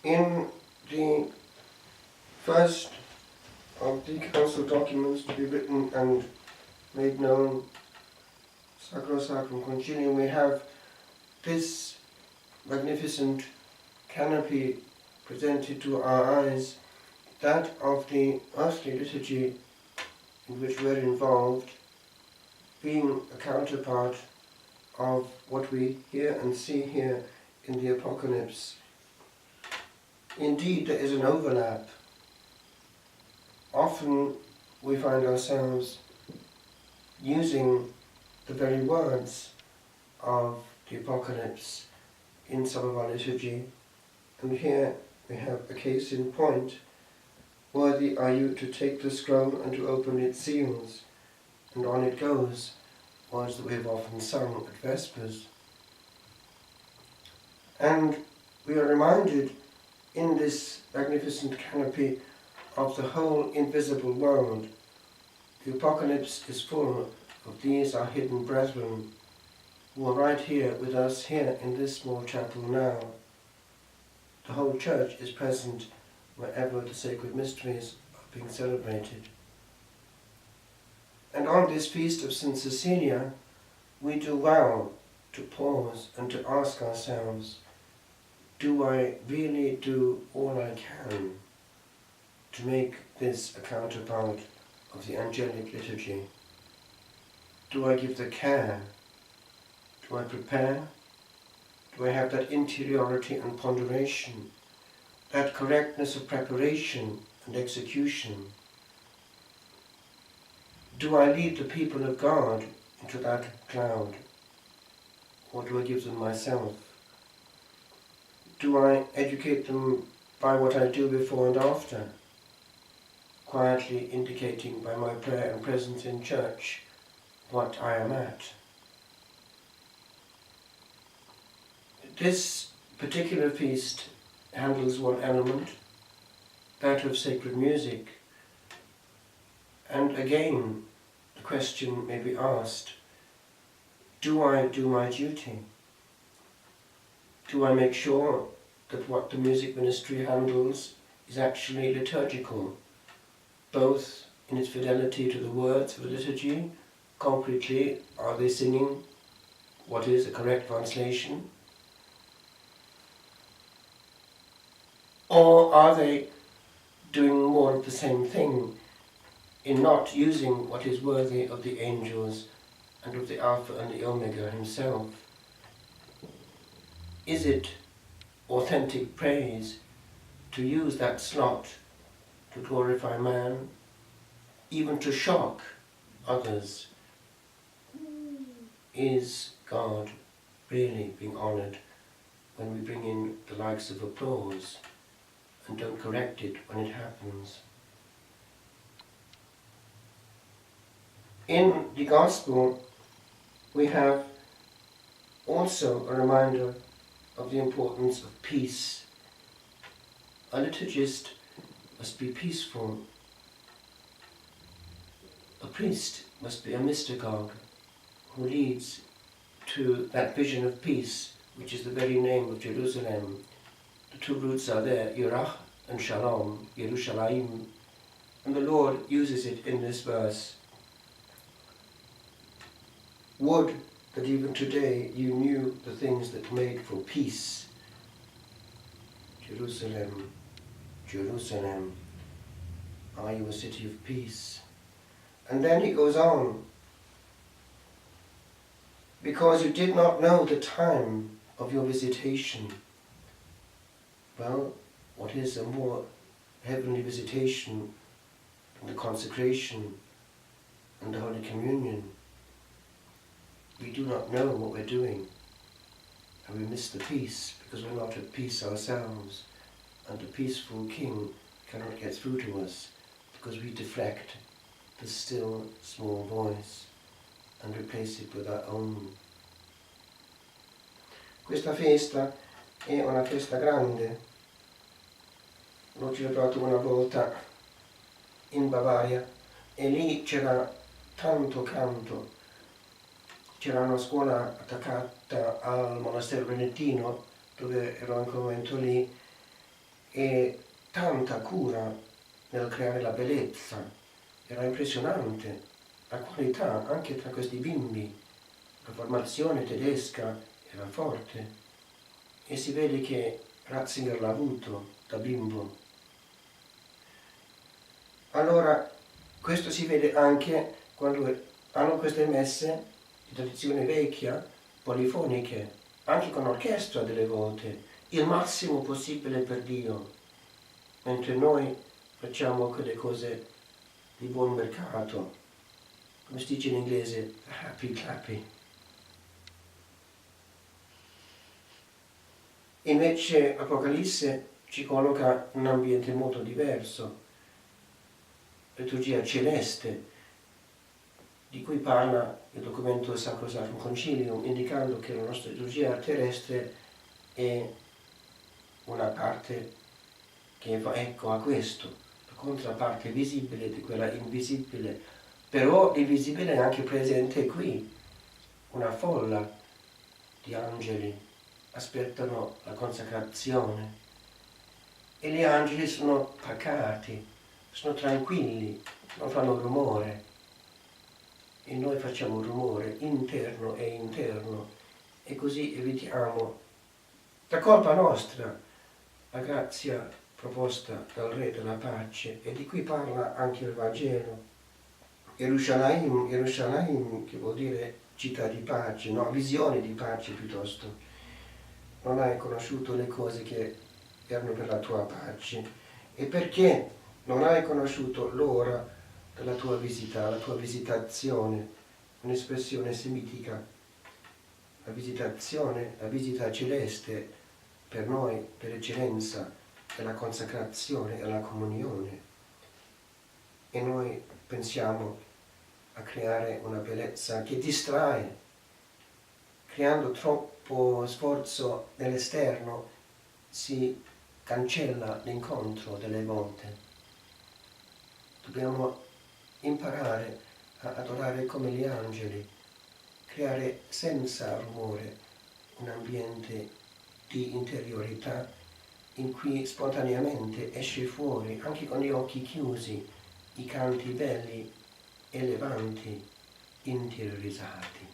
In the first of the council documents to be written and made known, Sacro Sacrum Concilium, we have this magnificent canopy presented to our eyes, that of the earthly liturgy in which we're involved, being a counterpart of what we hear and see here in the Apocalypse. Indeed, there is an overlap. Often we find ourselves using the very words of the Apocalypse in some of our liturgy, and here we have a case in point. Worthy are you to take the scroll and to open its seals, and on it goes, words that we have often sung at Vespers. And we are reminded in this magnificent canopy of the whole invisible world. The Apocalypse is full of these our hidden brethren, who are right here with us here in this small chapel now. The whole church is present wherever the sacred mysteries are being celebrated. And on this feast of St Cecilia, we do well to pause and to ask ourselves, do I really do all I can to make this a counterpart of the angelic liturgy? Do I give the care? Do I prepare? Do I have that interiority and ponderation, that correctness of preparation and execution? Do I lead the people of God into that cloud, or do I give them myself? Do I educate them by what I do before and after, quietly indicating by my prayer and presence in church what I am at? This particular feast handles one element, that of sacred music, and again the question may be asked, do I do my duty? Do I make sure that what the music ministry handles is actually liturgical, both in its fidelity to the words of the liturgy? Concretely, are they singing what is a correct translation? Or are they doing more of the same thing in not using what is worthy of the angels and of the Alpha and the Omega himself? Is it authentic praise to use that slot to glorify man, even to shock others? Is God really being honoured when we bring in the likes of applause and don't correct it when it happens? In the Gospel, we have also a reminder of the importance of peace. A liturgist must be peaceful. A priest must be a mystagogue who leads to that vision of peace, which is the very name of Jerusalem. The two roots are there, Yirach and Shalom, Yerushalayim, and the Lord uses it in this verse. Would that even today you knew the things that made for peace. Jerusalem, Jerusalem, are you a city of peace? And then he goes on, because you did not know the time of your visitation. Well, what is a more heavenly visitation than the consecration and the Holy Communion? We do not know what we're doing, and we miss the peace because we're not at peace ourselves, and the peaceful King cannot get through to us because we deflect the still small voice and replace it with our own. Questa festa è una festa grande. L'ho celebrato una volta in Bavaria e lì c'era tanto canto. C'era una scuola attaccata al monastero benedictino, dove ero in convento lì, e tanta cura nel creare la bellezza. Era impressionante la qualità anche tra questi bimbi. La formazione tedesca era forte e si vede che Ratzinger l'ha avuto da bimbo. Allora, questo si vede anche quando hanno queste messe di tradizione vecchia, polifoniche, anche con orchestra delle volte, il massimo possibile per Dio, mentre noi facciamo quelle cose di buon mercato, come si dice in inglese, happy clappy. Invece Apocalisse ci colloca in un ambiente molto diverso, liturgia celeste, di cui parla il documento Sacro Sacrum Concilium, indicando che la nostra liturgia terrestre è una parte che fa eco a questo, la contraparte visibile di quella invisibile, però l'invisibile è anche presente qui, una folla di angeli aspettano la consacrazione e gli angeli sono pacati, sono tranquilli, non fanno rumore e noi facciamo rumore interno e così evitiamo da colpa nostra la grazia proposta dal Re della pace, e di cui parla anche il Vangelo. Yerushalayim, che vuol dire città di pace, no, visione di pace piuttosto. Non hai conosciuto le cose che erano per la tua pace. E perché non hai conosciuto l'ora della tua visita, la tua visitazione, un'espressione semitica, la visitazione, la visita celeste per noi, per eccellenza, è la consacrazione, è la comunione. E noi pensiamo a creare una bellezza che distrae, creando troppo sforzo nell'esterno, si cancella l'incontro delle volte. Dobbiamo imparare a adorare come gli angeli, creare senza rumore un ambiente di interiorità in cui spontaneamente esce fuori, anche con gli occhi chiusi, i canti belli, elevanti, interiorizzati.